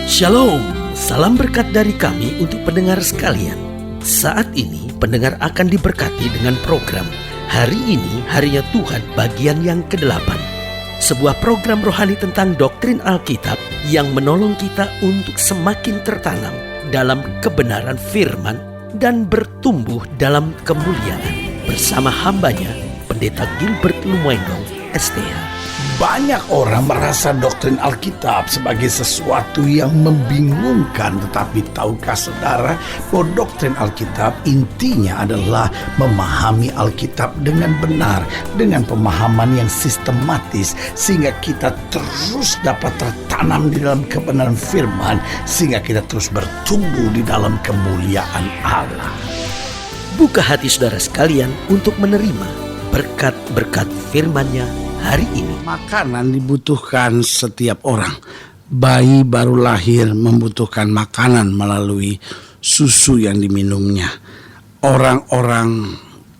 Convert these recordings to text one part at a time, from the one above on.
Shalom, salam berkat dari kami untuk pendengar sekalian. Saat ini pendengar akan diberkati dengan program Hari Ini Harinya Tuhan bagian yang ke-8. Sebuah program rohani tentang doktrin Alkitab yang menolong kita untuk semakin tertanam dalam kebenaran firman dan bertumbuh dalam kemuliaan. Bersama hambanya, Pendeta Gilbert Lumwendong, STH. Banyak orang merasa doktrin Alkitab sebagai sesuatu yang membingungkan. Tetapi tahukah saudara bahwa doktrin Alkitab intinya adalah memahami Alkitab dengan benar, dengan pemahaman yang sistematis, sehingga kita terus dapat tertanam di dalam kebenaran firman, sehingga kita terus bertumbuh di dalam kemuliaan Allah. Buka hati saudara sekalian untuk menerima berkat-berkat firman-Nya hari ini. Makanan dibutuhkan setiap orang. Bayi baru lahir membutuhkan makanan melalui susu yang diminumnya. Orang-orang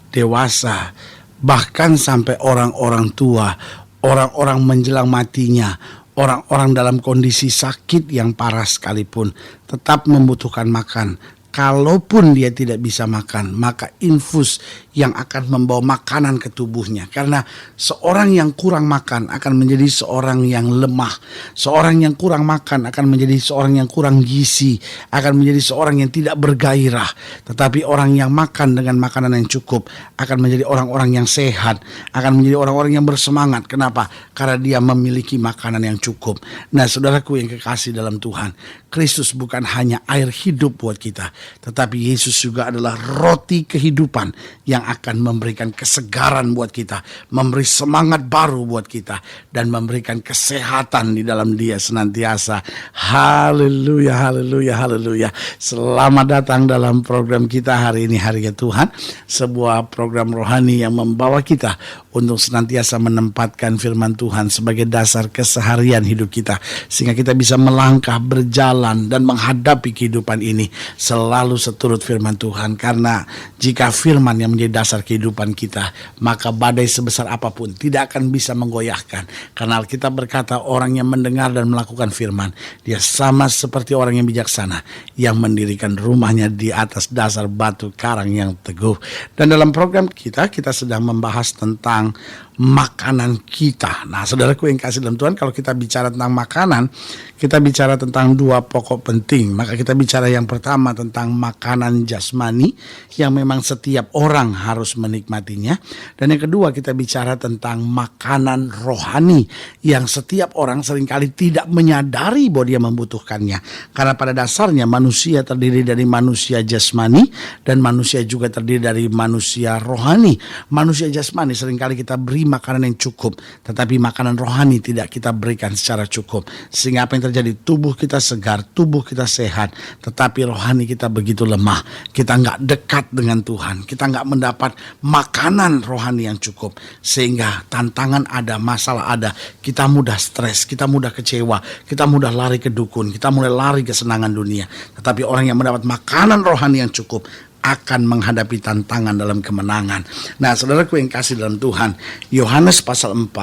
dewasa, bahkan sampai orang-orang tua, orang-orang menjelang matinya, orang-orang dalam kondisi sakit yang parah sekalipun, tetap membutuhkan makan. Kalaupun dia tidak bisa makan, maka infus yang akan membawa makanan ke tubuhnya. Karena seorang yang kurang makan akan menjadi seorang yang lemah. Seorang yang kurang makan akan menjadi seorang yang kurang gizi, akan menjadi seorang yang tidak bergairah. Tetapi orang yang makan dengan makanan yang cukup akan menjadi orang-orang yang sehat, akan menjadi orang-orang yang bersemangat. Kenapa? Karena dia memiliki makanan yang cukup. Nah, saudaraku yang kekasih dalam Tuhan, Kristus bukan hanya air hidup buat kita, tetapi Yesus juga adalah roti kehidupan yang akan memberikan kesegaran buat kita, memberi semangat baru buat kita, dan memberikan kesehatan di dalam Dia senantiasa. Haleluya, haleluya, haleluya. Selamat datang dalam program kita hari ini, Harinya Tuhan. Sebuah program rohani yang membawa kita untuk senantiasa menempatkan firman Tuhan sebagai dasar keseharian hidup kita, sehingga kita bisa melangkah, berjalan, dan menghadapi kehidupan ini selalu seturut firman Tuhan. Karena jika firman yang menjadi dasar kehidupan kita, maka badai sebesar apapun tidak akan bisa menggoyahkan. Karena Alkitab berkata, orang yang mendengar dan melakukan firman, dia sama seperti orang yang bijaksana yang mendirikan rumahnya di atas dasar batu karang yang teguh. Dan dalam program kita sedang membahas tentang makanan kita. Nah, saudaraku yang kasih dalam Tuhan, kalau kita bicara tentang makanan, kita bicara tentang dua pokok penting. Maka kita bicara yang pertama tentang makanan jasmani yang memang setiap orang harus menikmatinya. Dan yang kedua kita bicara tentang makanan rohani yang setiap orang seringkali tidak menyadari bahwa dia membutuhkannya. Karena pada dasarnya manusia terdiri dari manusia jasmani dan manusia juga terdiri dari manusia rohani. Manusia jasmani seringkali kita beri makanan yang cukup, tetapi makanan rohani tidak kita berikan secara cukup. Sehingga apa yang terjadi? Tubuh kita segar, tubuh kita sehat, tetapi rohani kita begitu lemah. Kita nggak dekat dengan Tuhan, kita nggak mendapat makanan rohani yang cukup. Sehingga tantangan ada, masalah ada, kita mudah stres, kita mudah kecewa, kita mudah lari ke dukun, kita mulai lari ke senangan dunia. Tetapi orang yang mendapat makanan rohani yang cukup akan menghadapi tantangan dalam kemenangan. Nah, saudaraku yang kasih dalam Tuhan, Yohanes pasal 4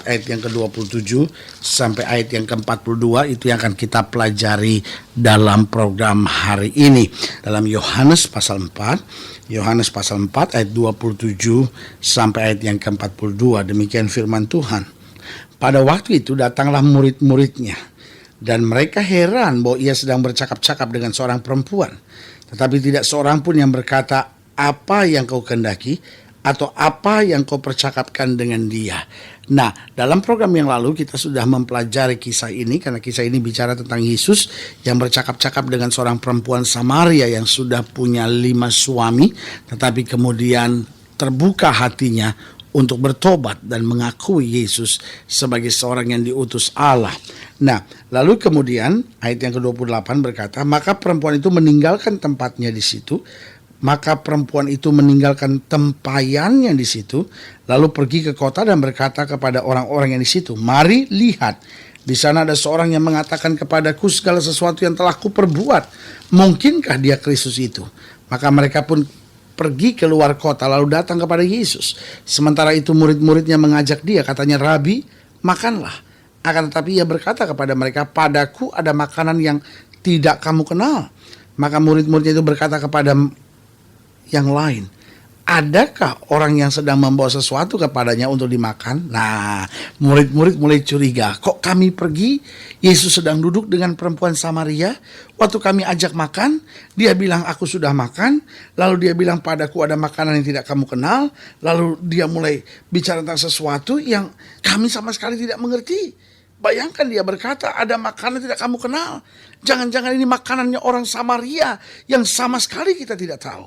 ayat yang ke-27 sampai ayat yang ke-42 itu yang akan kita pelajari dalam program hari ini. Dalam Yohanes pasal 4 ayat 27 sampai ayat yang ke-42, demikian firman Tuhan. Pada waktu itu datanglah murid-muridnya, dan mereka heran bahwa ia sedang bercakap-cakap dengan seorang perempuan. Tetapi tidak seorang pun yang berkata, apa yang kau kehendaki, atau apa yang kau percakapkan dengan dia. Nah, dalam program yang lalu kita sudah mempelajari kisah ini, karena kisah ini bicara tentang Yesus yang bercakap-cakap dengan seorang perempuan Samaria yang sudah punya 5 suami, tetapi kemudian terbuka hatinya untuk bertobat dan mengakui Yesus sebagai seorang yang diutus Allah. Nah, lalu kemudian ayat yang ke-28 berkata, maka perempuan itu meninggalkan tempatnya di situ, maka perempuan itu meninggalkan tempayannya di situ, lalu pergi ke kota dan berkata kepada orang-orang yang di situ, mari lihat, di sana ada seorang yang mengatakan kepadaku segala sesuatu yang telah kuperbuat. Mungkinkah dia Kristus itu? Maka mereka pun pergi keluar kota lalu datang kepada Yesus. Sementara itu murid-muridnya mengajak dia, katanya, Rabi, makanlah. Akan tetapi ia berkata kepada mereka, padaku ada makanan yang tidak kamu kenal. Maka murid-muridnya itu berkata kepada yang lain, adakah orang yang sedang membawa sesuatu kepadanya untuk dimakan? Nah, murid-murid mulai curiga. Kok kami pergi, Yesus sedang duduk dengan perempuan Samaria. Waktu kami ajak makan, dia bilang aku sudah makan. Lalu dia bilang padaku ada makanan yang tidak kamu kenal. Lalu dia mulai bicara tentang sesuatu yang kami sama sekali tidak mengerti. Bayangkan dia berkata ada makanan yang tidak kamu kenal. Jangan-jangan ini makanannya orang Samaria yang sama sekali kita tidak tahu.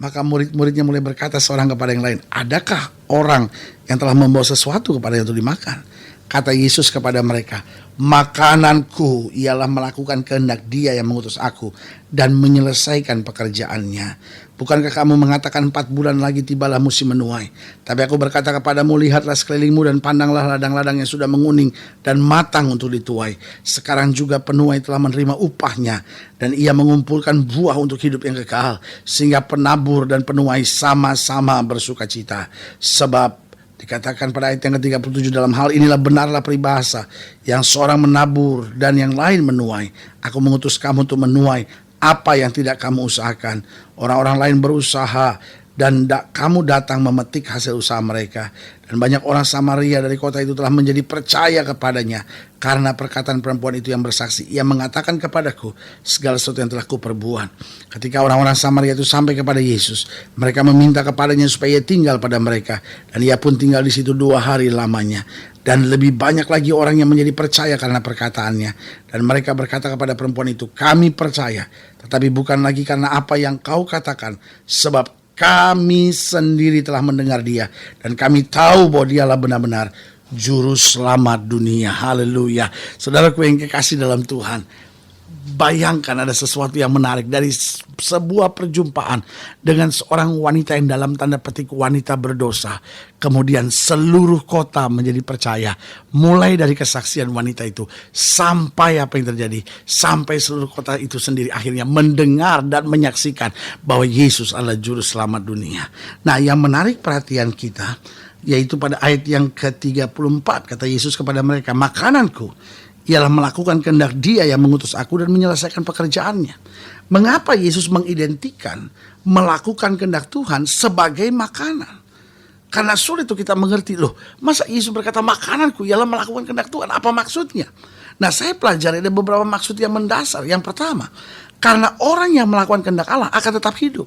Maka murid-muridnya mulai berkata seorang kepada yang lain, adakah orang yang telah membawa sesuatu kepada yang untuk dimakan? Kata Yesus kepada mereka, makananku ialah melakukan kehendak Dia yang mengutus aku dan menyelesaikan pekerjaannya. Bukankah kamu mengatakan 4 bulan lagi tibalah musim menuai? Tapi aku berkata kepadamu, lihatlah sekelilingmu dan pandanglah ladang-ladang yang sudah menguning dan matang untuk dituai. Sekarang juga penuai telah menerima upahnya dan ia mengumpulkan buah untuk hidup yang kekal, sehingga penabur dan penuai sama-sama bersukacita. Sebab dikatakan pada ayat yang ke-37, dalam hal inilah benarlah peribahasa, yang seorang menabur dan yang lain menuai. Aku mengutus kamu untuk menuai apa yang tidak kamu usahakan. Orang-orang lain berusaha dan kamu datang memetik hasil usaha mereka. Dan banyak orang Samaria dari kota itu telah menjadi percaya kepadanya karena perkataan perempuan itu yang bersaksi. Ia mengatakan kepadaku segala sesuatu yang telah kuperbuat. Ketika orang-orang Samaria itu sampai kepada Yesus, mereka meminta kepadanya supaya ia tinggal pada mereka. Dan ia pun tinggal di situ 2 hari lamanya. Dan lebih banyak lagi orang yang menjadi percaya karena perkataannya. Dan mereka berkata kepada perempuan itu, kami percaya, tetapi bukan lagi karena apa yang kau katakan, sebab kami sendiri telah mendengar Dia, dan kami tahu bahwa Dialah benar-benar juru selamat dunia. Haleluya. Saudaraku yang kekasih dalam Tuhan, bayangkan ada sesuatu yang menarik dari sebuah perjumpaan dengan seorang wanita yang dalam tanda petik wanita berdosa. Kemudian seluruh kota menjadi percaya. Mulai dari kesaksian wanita itu sampai apa yang terjadi. Sampai seluruh kota itu sendiri akhirnya mendengar dan menyaksikan bahwa Yesus adalah juru selamat dunia. Nah, yang menarik perhatian kita yaitu pada ayat yang ke-34. Kata Yesus kepada mereka, makananku ialah melakukan kehendak Dia yang mengutus aku dan menyelesaikan pekerjaannya. Mengapa Yesus mengidentikan melakukan kehendak Tuhan sebagai makanan? Karena sulit untuk kita mengerti, loh, masa Yesus berkata makananku ialah melakukan kehendak Tuhan? Apa maksudnya? Nah, saya pelajari ada beberapa maksud yang mendasar. Yang pertama, karena orang yang melakukan kehendak Allah akan tetap hidup.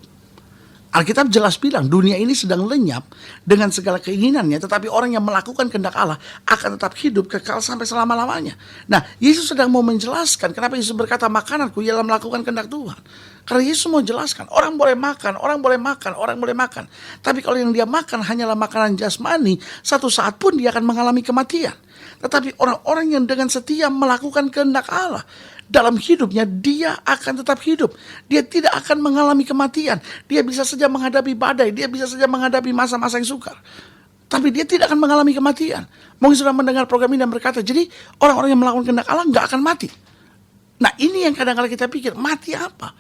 Alkitab jelas bilang dunia ini sedang lenyap dengan segala keinginannya, tetapi orang yang melakukan kehendak Allah akan tetap hidup kekal sampai selama-lamanya. Nah, Yesus sedang mau menjelaskan kenapa Yesus berkata makananku ialah melakukan kehendak Tuhan. Karena Yesus mau jelaskan orang boleh makan, orang boleh makan, orang boleh makan. Tapi kalau yang dia makan hanyalah makanan jasmani, satu saat pun dia akan mengalami kematian. Tetapi orang-orang yang dengan setia melakukan kehendak Allah, dalam hidupnya dia akan tetap hidup. Dia tidak akan mengalami kematian. Dia bisa saja menghadapi badai. Dia bisa saja menghadapi masa-masa yang sukar. Tapi dia tidak akan mengalami kematian. Mungkin sudah mendengar program ini dan berkata, jadi orang-orang yang melakukan kehendak Allah nggak akan mati. Nah, ini yang kadang-kadang kita pikir, mati apa?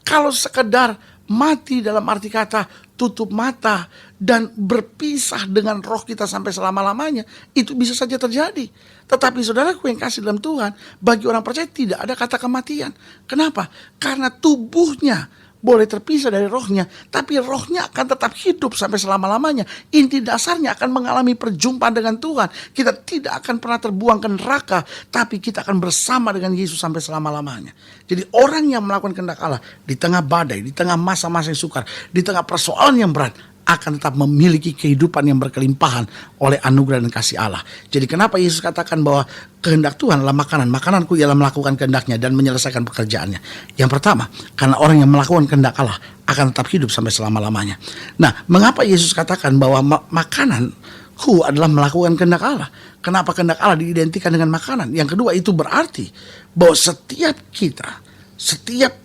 Kalau sekedar mati dalam arti kata tutup mata dan berpisah dengan roh kita sampai selama-lamanya, itu bisa saja terjadi. Tetapi saudaraku yang kasih dalam Tuhan, bagi orang percaya tidak ada kata kematian. Kenapa? Karena tubuhnya boleh terpisah dari rohnya, tapi rohnya akan tetap hidup sampai selama-lamanya. Inti dasarnya akan mengalami perjumpaan dengan Tuhan. Kita tidak akan pernah terbuang ke neraka, tapi kita akan bersama dengan Yesus sampai selama-lamanya. Jadi orang yang melakukan kehendak Allah di tengah badai, di tengah masa-masa yang sukar, di tengah persoalan yang berat, akan tetap memiliki kehidupan yang berkelimpahan oleh anugerah dan kasih Allah. Jadi kenapa Yesus katakan bahwa kehendak Tuhan adalah makanan. Makananku ialah melakukan kehendaknya dan menyelesaikan pekerjaannya. Yang pertama, karena orang yang melakukan kehendak Allah akan tetap hidup sampai selama-lamanya. Nah, mengapa Yesus katakan bahwa makananku adalah melakukan kehendak Allah? Kenapa kehendak Allah diidentikan dengan makanan? Yang kedua, itu berarti bahwa setiap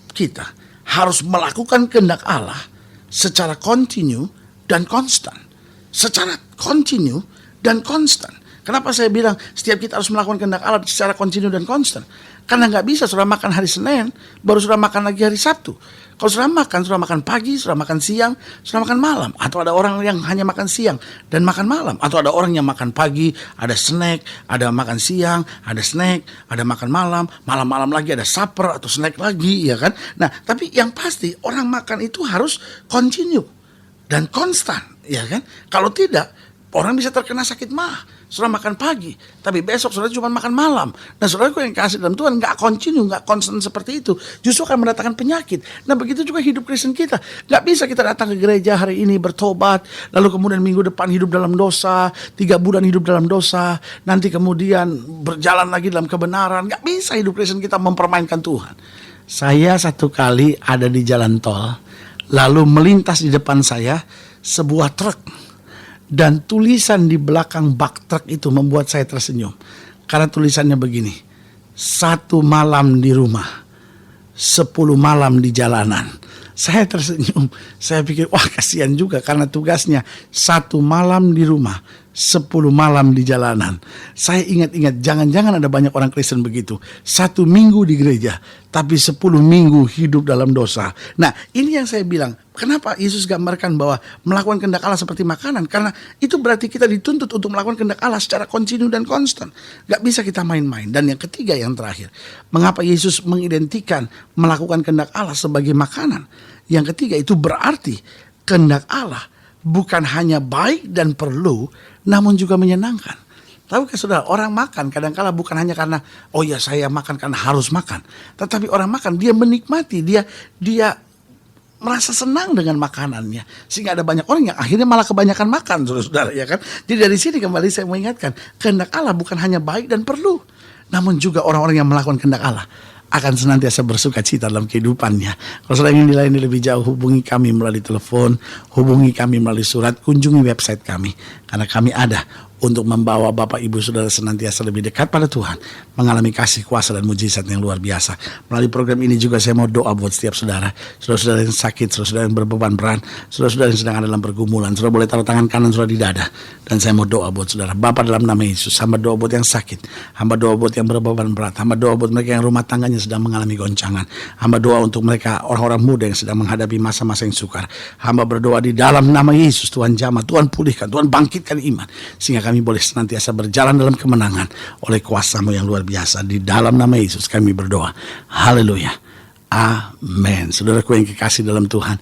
kita harus melakukan kehendak Allah secara kontinu dan konstan. Secara kontinu dan konstan. Kenapa saya bilang setiap kita harus melakukan kehendak Allah secara kontinu dan konstan? Karena nggak bisa sudah makan hari Senin, baru sudah makan lagi hari Sabtu. Kalau sudah makan pagi, sudah makan siang, sudah makan malam. Atau ada orang yang hanya makan siang dan makan malam. Atau ada orang yang makan pagi, ada snack, ada makan siang, ada snack, ada makan malam, malam-malam lagi ada supper atau snack lagi, ya kan? Nah, tapi yang pasti orang makan itu harus continue dan konstan, ya kan? Kalau tidak, orang bisa terkena sakit mah. Saudara makan pagi, tapi besok saudara cuma makan malam. Nah, saudara yang kasih dalam Tuhan nggak continue, nggak konstan seperti itu, justru akan mendatangkan penyakit. Nah, begitu juga hidup Kristen kita. Nggak bisa kita datang ke gereja hari ini bertobat, lalu kemudian minggu depan hidup dalam dosa, 3 bulan hidup dalam dosa, nanti kemudian berjalan lagi dalam kebenaran. Nggak bisa hidup Kristen kita mempermainkan Tuhan. Saya satu kali ada di jalan tol, lalu melintas di depan saya sebuah truk. Dan tulisan di belakang bak truk itu membuat saya tersenyum. Karena tulisannya begini, 1 malam di rumah, 10 malam di jalanan. Saya tersenyum, saya pikir wah kasihan juga karena tugasnya 1 malam di rumah, 10 malam di jalanan. Saya ingat-ingat jangan-jangan ada banyak orang Kristen begitu. 1 minggu di gereja, tapi 10 minggu hidup dalam dosa. Nah, ini yang saya bilang, kenapa Yesus gambarkan bahwa melakukan kehendak Allah seperti makanan? Karena itu berarti kita dituntut untuk melakukan kehendak Allah secara kontinu dan konstan. Gak bisa kita main-main. Dan yang ketiga, yang terakhir, mengapa Yesus mengidentikan melakukan kehendak Allah sebagai makanan? Yang ketiga, itu berarti kehendak Allah bukan hanya baik dan perlu, namun juga menyenangkan. Tahukah saudara, orang makan kadang-kala bukan hanya karena, oh ya saya makan karena harus makan. Tetapi orang makan, dia menikmati, dia merasa senang dengan makanannya. Sehingga ada banyak orang yang akhirnya malah kebanyakan makan, saudara-saudara, ya kan. Jadi dari sini kembali saya mengingatkan, kehendak Allah bukan hanya baik dan perlu, namun juga orang-orang yang melakukan kehendak Allah akan senantiasa bersuka cita dalam kehidupannya. Kalau saudara ingin dilayani lebih jauh, hubungi kami melalui telepon, hubungi kami melalui surat, kunjungi website kami. Karena kami ada untuk membawa Bapak Ibu Saudara senantiasa lebih dekat pada Tuhan, mengalami kasih kuasa dan mujizat yang luar biasa. Melalui program ini juga saya mau doa buat setiap saudara, saudara-saudara yang sakit, saudara-saudara yang berbeban berat, saudara-saudara yang sedang ada dalam pergumulan. Saudara boleh taruh tangan kanan saudara di dada, dan saya mau doa buat saudara. Bapa, dalam nama Yesus, hamba doa buat yang sakit, hamba doa buat yang berbeban berat, hamba doa buat mereka yang rumah tangganya sedang mengalami goncangan, hamba doa untuk mereka orang-orang muda yang sedang menghadapi masa-masa yang sukar. Hamba berdoa di dalam nama Yesus, Tuhan jamah, Tuhan pulihkan, Tuhan bangkitkan iman, sehingga kami boleh senantiasa berjalan dalam kemenangan oleh kuasa-Mu yang luar biasa. Di dalam nama Yesus kami berdoa. Haleluya. Amin. Saudaraku yang kekasih dalam Tuhan,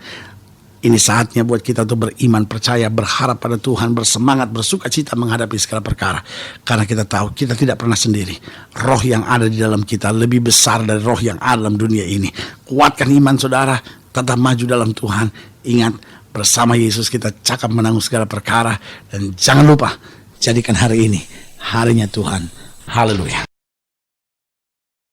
ini saatnya buat kita untuk beriman, percaya, berharap pada Tuhan, bersemangat, bersuka cita menghadapi segala perkara. Karena kita tahu kita tidak pernah sendiri. Roh yang ada di dalam kita lebih besar dari roh yang ada dalam dunia ini. Kuatkan iman saudara, tetap maju dalam Tuhan. Ingat, bersama Yesus kita cakap menanggung segala perkara. Dan jangan lupa, jadikan hari ini harinya Tuhan. Haleluya.